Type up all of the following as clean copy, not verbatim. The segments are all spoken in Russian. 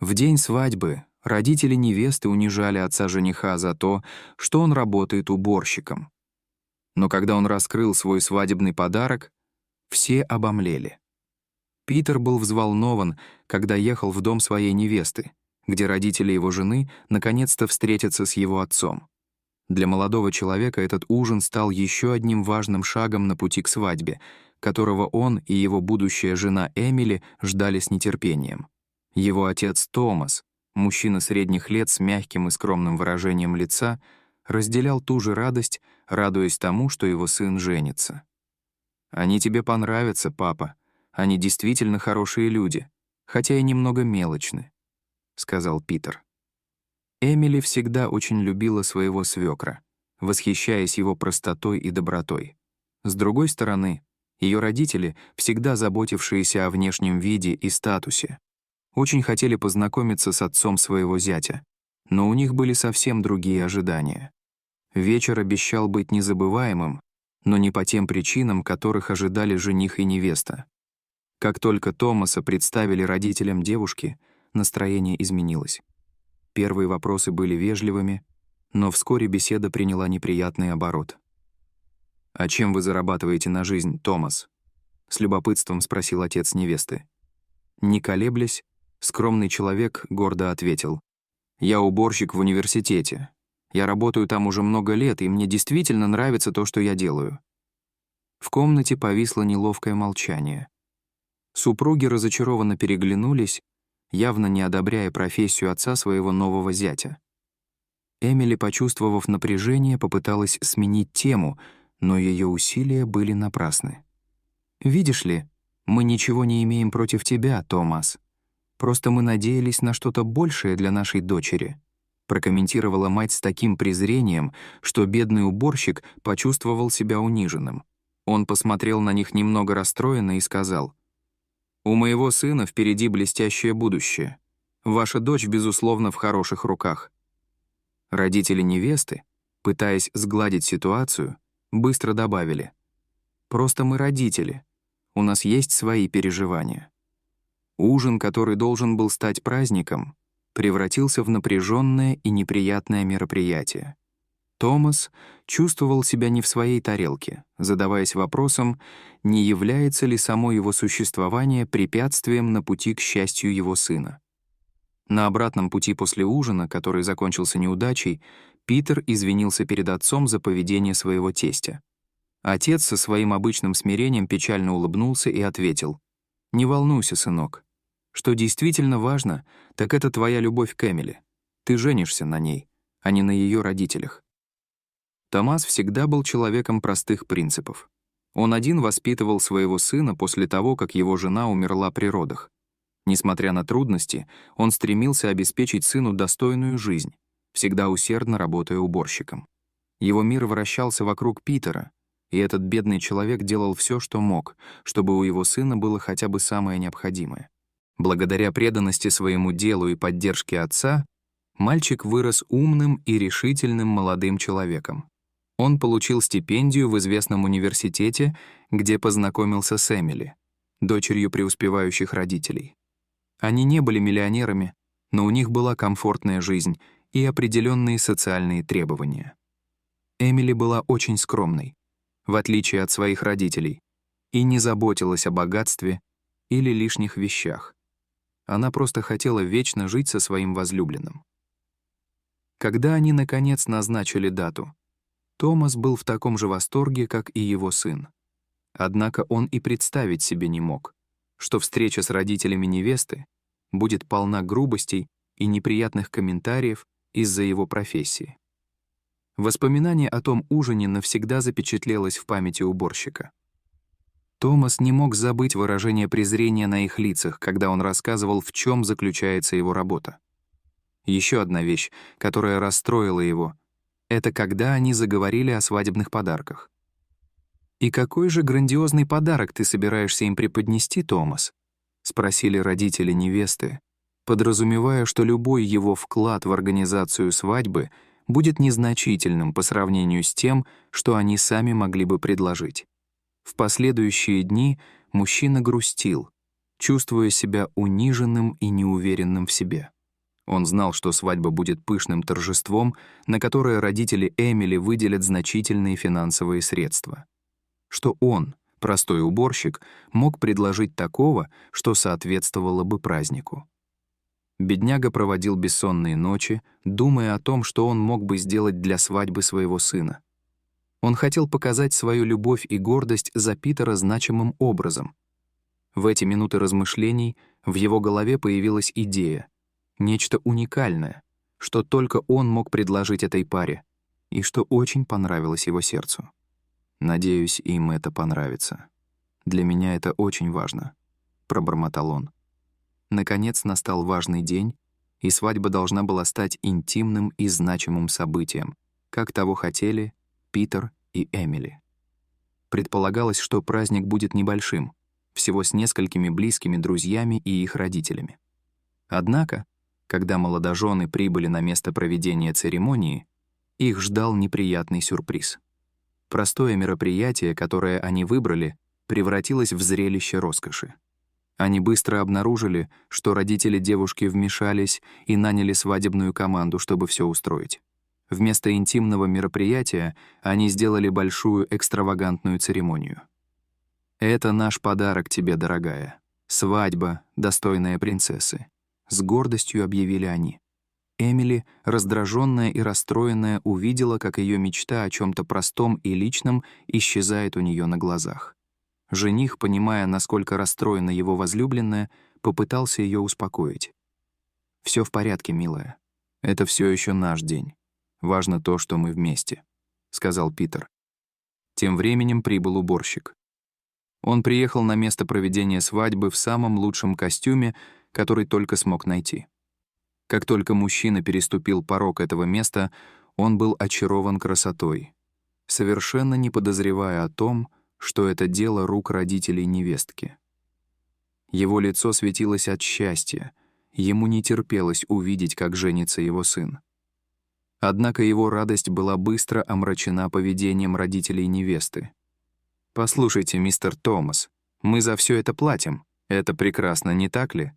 В день свадьбы родители невесты унижали отца жениха за то, что он работает уборщиком. Но когда он раскрыл свой свадебный подарок, все обомлели. Питер был взволнован, когда ехал в дом своей невесты, где родители его жены наконец-то встретятся с его отцом. Для молодого человека этот ужин стал еще одним важным шагом на пути к свадьбе, которого он и его будущая жена Эмили ждали с нетерпением. Его отец Томас, мужчина средних лет с мягким и скромным выражением лица, разделял ту же радость, радуясь тому, что его сын женится. «Они тебе понравятся, папа. Они действительно хорошие люди, хотя и немного мелочны», — сказал Питер. Эмили всегда очень любила своего свекра, восхищаясь его простотой и добротой. С другой стороны, ее родители, всегда заботившиеся о внешнем виде и статусе, очень хотели познакомиться с отцом своего зятя, но у них были совсем другие ожидания. Вечер обещал быть незабываемым, но не по тем причинам, которых ожидали жених и невеста. Как только Томаса представили родителям девушки, настроение изменилось. Первые вопросы были вежливыми, но вскоре беседа приняла неприятный оборот. «А чем вы зарабатываете на жизнь, Томас?» — с любопытством спросил отец невесты. Не колеблясь, скромный человек гордо ответил: «Я уборщик в университете. Я работаю там уже много лет, и мне действительно нравится то, что я делаю». В комнате повисло неловкое молчание. Супруги разочарованно переглянулись, явно не одобряя профессию отца своего нового зятя. Эмили, почувствовав напряжение, попыталась сменить тему, но ее усилия были напрасны. «Видишь ли, мы ничего не имеем против тебя, Томас. Просто мы надеялись на что-то большее для нашей дочери», прокомментировала мать с таким презрением, что бедный уборщик почувствовал себя униженным. Он посмотрел на них немного расстроенно и сказал: «У моего сына впереди блестящее будущее. Ваша дочь, безусловно, в хороших руках». Родители невесты, пытаясь сгладить ситуацию, быстро добавили: «Просто мы родители. У нас есть свои переживания». Ужин, который должен был стать праздником, превратился в напряженное и неприятное мероприятие. Томас чувствовал себя не в своей тарелке, задаваясь вопросом, не является ли само его существование препятствием на пути к счастью его сына. На обратном пути после ужина, который закончился неудачей, Питер извинился перед отцом за поведение своего тестя. Отец со своим обычным смирением печально улыбнулся и ответил: «Не волнуйся, сынок. Что действительно важно, так это твоя любовь к Эмили. Ты женишься на ней, а не на ее родителях». Томас всегда был человеком простых принципов. Он один воспитывал своего сына после того, как его жена умерла при родах. Несмотря на трудности, он стремился обеспечить сыну достойную жизнь, всегда усердно работая уборщиком. Его мир вращался вокруг Питера, и этот бедный человек делал все, что мог, чтобы у его сына было хотя бы самое необходимое. Благодаря преданности своему делу и поддержке отца, мальчик вырос умным и решительным молодым человеком. Он получил стипендию в известном университете, где познакомился с Эмили, дочерью преуспевающих родителей. Они не были миллионерами, но у них была комфортная жизнь и определенные социальные требования. Эмили была очень скромной, в отличие от своих родителей, и не заботилась о богатстве или лишних вещах. Она просто хотела вечно жить со своим возлюбленным. Когда они, наконец, назначили дату, Томас был в таком же восторге, как и его сын. Однако он и представить себе не мог, что встреча с родителями невесты будет полна грубостей и неприятных комментариев из-за его профессии. Воспоминание о том ужине навсегда запечатлелось в памяти уборщика. Томас не мог забыть выражение презрения на их лицах, когда он рассказывал, в чем заключается его работа. Еще одна вещь, которая расстроила его, это когда они заговорили о свадебных подарках. «И какой же грандиозный подарок ты собираешься им преподнести, Томас?» — спросили родители невесты, подразумевая, что любой его вклад в организацию свадьбы будет незначительным по сравнению с тем, что они сами могли бы предложить. В последующие дни мужчина грустил, чувствуя себя униженным и неуверенным в себе. Он знал, что свадьба будет пышным торжеством, на которое родители Эмили выделят значительные финансовые средства. Что он, простой уборщик, мог предложить такого, что соответствовало бы празднику. Бедняга проводил бессонные ночи, думая о том, что он мог бы сделать для свадьбы своего сына. Он хотел показать свою любовь и гордость за Питера значимым образом. В эти минуты размышлений в его голове появилась идея, нечто уникальное, что только он мог предложить этой паре, и что очень понравилось его сердцу. «Надеюсь, им это понравится. Для меня это очень важно», — пробормотал он. Наконец настал важный день, и свадьба должна была стать интимным и значимым событием, как того хотели Питер и Эмили. Предполагалось, что праздник будет небольшим, всего с несколькими близкими друзьями и их родителями. Однако, когда молодожены прибыли на место проведения церемонии, их ждал неприятный сюрприз. Простое мероприятие, которое они выбрали, превратилось в зрелище роскоши. Они быстро обнаружили, что родители девушки вмешались и наняли свадебную команду, чтобы все устроить. Вместо интимного мероприятия они сделали большую экстравагантную церемонию. «Это наш подарок тебе, дорогая. Свадьба, достойная принцессы», — с гордостью объявили они. Эмили, раздраженная и расстроенная, увидела, как ее мечта о чем-то простом и личном исчезает у нее на глазах. Жених, понимая, насколько расстроена его возлюбленная, попытался ее успокоить. «Все в порядке, милая. Это все еще наш день. Важно то, что мы вместе», — сказал Питер. Тем временем прибыл уборщик. Он приехал на место проведения свадьбы в самом лучшем костюме, который только смог найти. Как только мужчина переступил порог этого места, он был очарован красотой, совершенно не подозревая о том, что это дело рук родителей невестки. Его лицо светилось от счастья, ему не терпелось увидеть, как женится его сын. Однако его радость была быстро омрачена поведением родителей невесты. «Послушайте, мистер Томас, мы за все это платим. Это прекрасно, не так ли?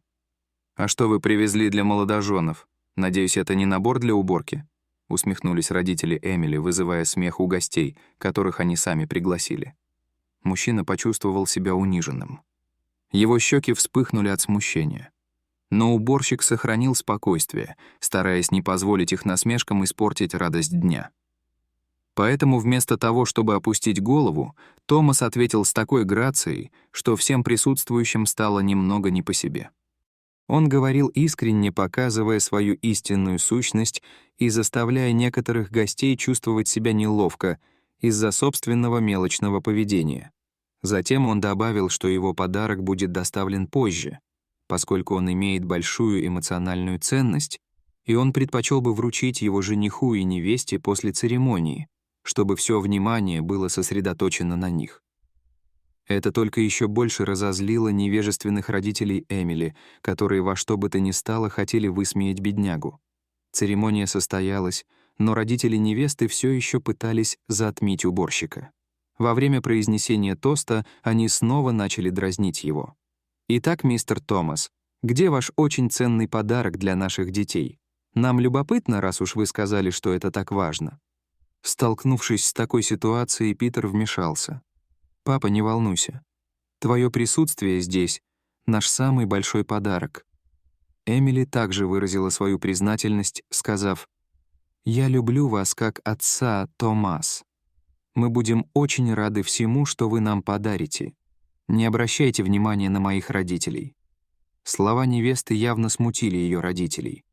А что вы привезли для молодоженов? Надеюсь, это не набор для уборки?» Усмехнулись родители Эмили, вызывая смех у гостей, которых они сами пригласили. Мужчина почувствовал себя униженным. Его щеки вспыхнули от смущения. Но уборщик сохранил спокойствие, стараясь не позволить их насмешкам испортить радость дня. Поэтому вместо того, чтобы опустить голову, Томас ответил с такой грацией, что всем присутствующим стало немного не по себе. Он говорил искренне, показывая свою истинную сущность и заставляя некоторых гостей чувствовать себя неловко из-за собственного мелочного поведения. Затем он добавил, что его подарок будет доставлен позже, поскольку он имеет большую эмоциональную ценность, и он предпочел бы вручить его жениху и невесте после церемонии, чтобы все внимание было сосредоточено на них. Это только еще больше разозлило невежественных родителей Эмили, которые во что бы то ни стало хотели высмеять беднягу. Церемония состоялась, но родители невесты все еще пытались затмить уборщика. Во время произнесения тоста они снова начали дразнить его. «Итак, мистер Томас, где ваш очень ценный подарок для наших детей? Нам любопытно, раз уж вы сказали, что это так важно». Столкнувшись с такой ситуацией, Питер вмешался. «Папа, не волнуйся. Твое присутствие здесь — наш самый большой подарок». Эмили также выразила свою признательность, сказав: «Я люблю вас как отца, Томас. Мы будем очень рады всему, что вы нам подарите. Не обращайте внимания на моих родителей». Слова невесты явно смутили ее родителей,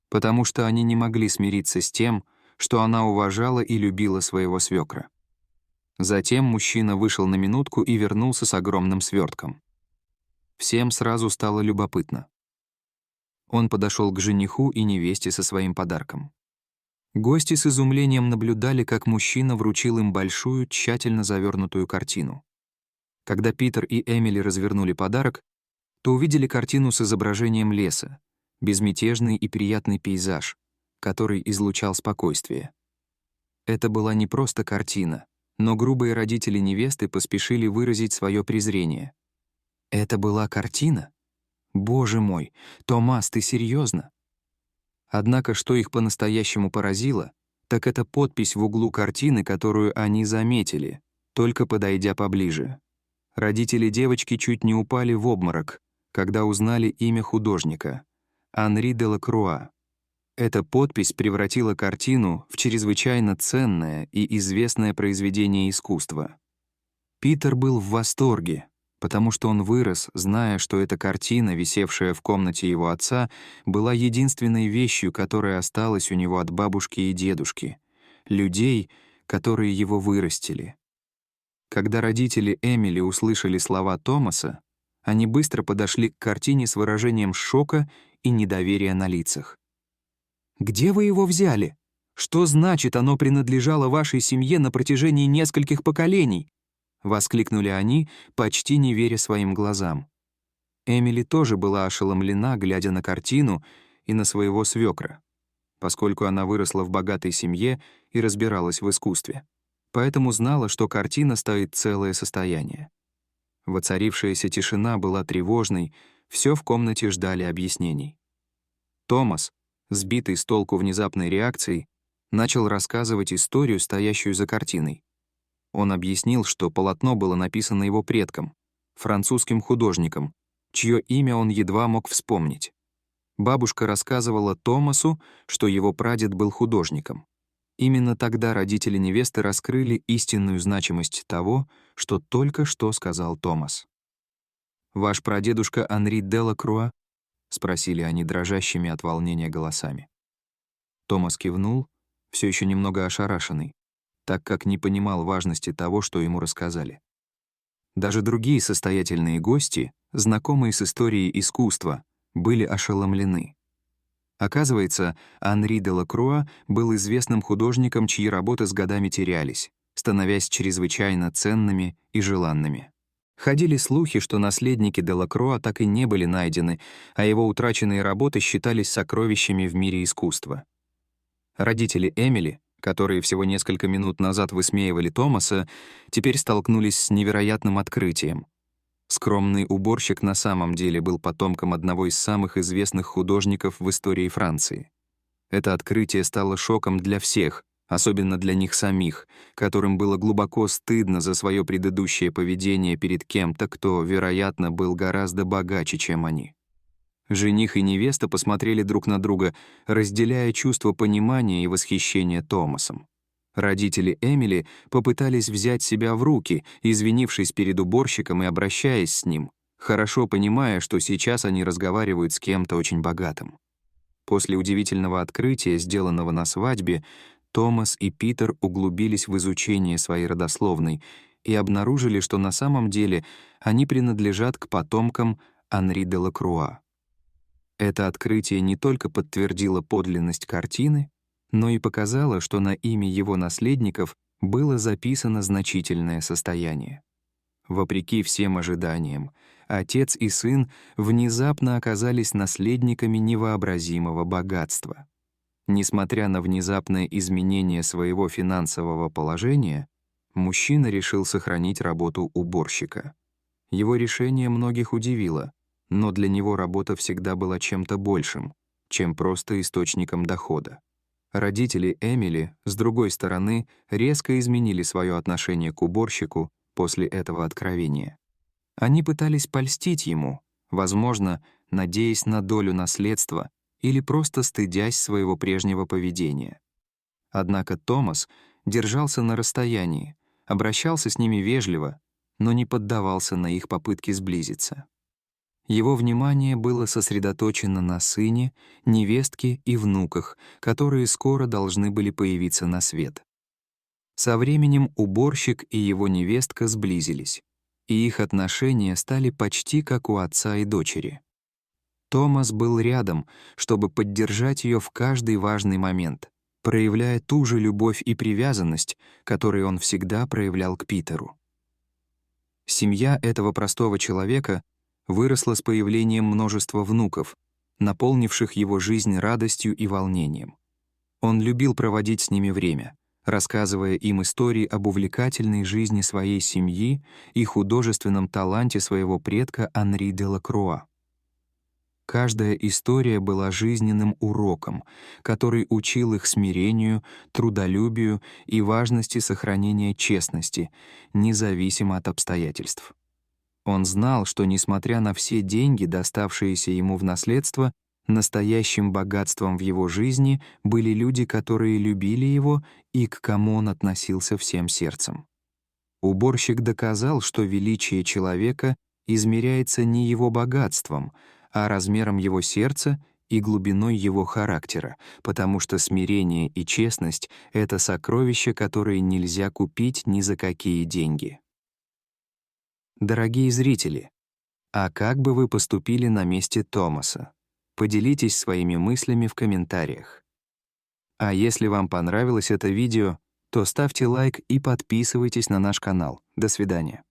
потому что они не могли смириться с тем, что она уважала и любила своего свекра. Затем мужчина вышел на минутку и вернулся с огромным свертком. Всем сразу стало любопытно. Он подошел к жениху и невесте со своим подарком. Гости с изумлением наблюдали, как мужчина вручил им большую, тщательно завернутую картину. Когда Питер и Эмили развернули подарок, то увидели картину с изображением леса, безмятежный и приятный пейзаж, который излучал спокойствие. Это была не просто картина, но грубые родители невесты поспешили выразить свое презрение. «Это была картина? Боже мой, Томас, ты серьезно? Однако, что их по-настоящему поразило, так это подпись в углу картины, которую они заметили, только подойдя поближе. Родители девочки чуть не упали в обморок, когда узнали имя художника — Анри де Лакруа. Эта подпись превратила картину в чрезвычайно ценное и известное произведение искусства. Питер был в восторге, потому что он вырос, зная, что эта картина, висевшая в комнате его отца, была единственной вещью, которая осталась у него от бабушки и дедушки, людей, которые его вырастили. Когда родители Эмили услышали слова Томаса, они быстро подошли к картине с выражением шока и недоверия на лицах. «Где вы его взяли? Что значит, оно принадлежало вашей семье на протяжении нескольких поколений?» — воскликнули они, почти не веря своим глазам. Эмили тоже была ошеломлена, глядя на картину и на своего свекра, поскольку она выросла в богатой семье и разбиралась в искусстве. Поэтому знала, что картина стоит целое состояние. Воцарившаяся тишина была тревожной, все в комнате ждали объяснений. Томас, сбитый с толку внезапной реакцией, начал рассказывать историю, стоящую за картиной. Он объяснил, что полотно было написано его предком, французским художником, чье имя он едва мог вспомнить. Бабушка рассказывала Томасу, что его прадед был художником. Именно тогда родители невесты раскрыли истинную значимость того, что только что сказал Томас. «Ваш прадедушка Анри де Лакруа?» — спросили они дрожащими от волнения голосами. Томас кивнул, все еще немного ошарашенный, так как не понимал важности того, что ему рассказали. Даже другие состоятельные гости, знакомые с историей искусства, были ошеломлены. Оказывается, Анри де Лакруа был известным художником, чьи работы с годами терялись, становясь чрезвычайно ценными и желанными. Ходили слухи, что наследники де Лакруа так и не были найдены, а его утраченные работы считались сокровищами в мире искусства. Родители Эмили, которые всего несколько минут назад высмеивали Томаса, теперь столкнулись с невероятным открытием. Скромный уборщик на самом деле был потомком одного из самых известных художников в истории Франции. Это открытие стало шоком для всех, особенно для них самих, которым было глубоко стыдно за свое предыдущее поведение перед кем-то, кто, вероятно, был гораздо богаче, чем они. Жених и невеста посмотрели друг на друга, разделяя чувство понимания и восхищения Томасом. Родители Эмили попытались взять себя в руки, извинившись перед уборщиком и обращаясь с ним, хорошо понимая, что сейчас они разговаривают с кем-то очень богатым. После удивительного открытия, сделанного на свадьбе, Томас и Питер углубились в изучение своей родословной и обнаружили, что на самом деле они принадлежат к потомкам Анри де Лакруа. Это открытие не только подтвердило подлинность картины, но и показало, что на имя его наследников было записано значительное состояние. Вопреки всем ожиданиям, отец и сын внезапно оказались наследниками невообразимого богатства. Несмотря на внезапное изменение своего финансового положения, мужчина решил сохранить работу уборщика. Его решение многих удивило, но для него работа всегда была чем-то большим, чем просто источником дохода. Родители Эмили, с другой стороны, резко изменили свое отношение к уборщику после этого откровения. Они пытались польстить ему, возможно, надеясь на долю наследства или просто стыдясь своего прежнего поведения. Однако Томас держался на расстоянии, обращался с ними вежливо, но не поддавался на их попытки сблизиться. Его внимание было сосредоточено на сыне, невестке и внуках, которые скоро должны были появиться на свет. Со временем уборщик и его невестка сблизились, и их отношения стали почти как у отца и дочери. Томас был рядом, чтобы поддержать ее в каждый важный момент, проявляя ту же любовь и привязанность, которую он всегда проявлял к Питеру. Семья этого простого человека выросла с появлением множества внуков, наполнивших его жизнь радостью и волнением. Он любил проводить с ними время, рассказывая им истории об увлекательной жизни своей семьи и художественном таланте своего предка Анри де Лакруа. Каждая история была жизненным уроком, который учил их смирению, трудолюбию и важности сохранения честности, независимо от обстоятельств. Он знал, что, несмотря на все деньги, доставшиеся ему в наследство, настоящим богатством в его жизни были люди, которые любили его и к кому он относился всем сердцем. Уборщик доказал, что величие человека измеряется не его богатством, а размером его сердца и глубиной его характера, потому что смирение и честность — это сокровища, которые нельзя купить ни за какие деньги. Дорогие зрители, а как бы вы поступили на месте Томаса? Поделитесь своими мыслями в комментариях. А если вам понравилось это видео, то ставьте лайк и подписывайтесь на наш канал. До свидания.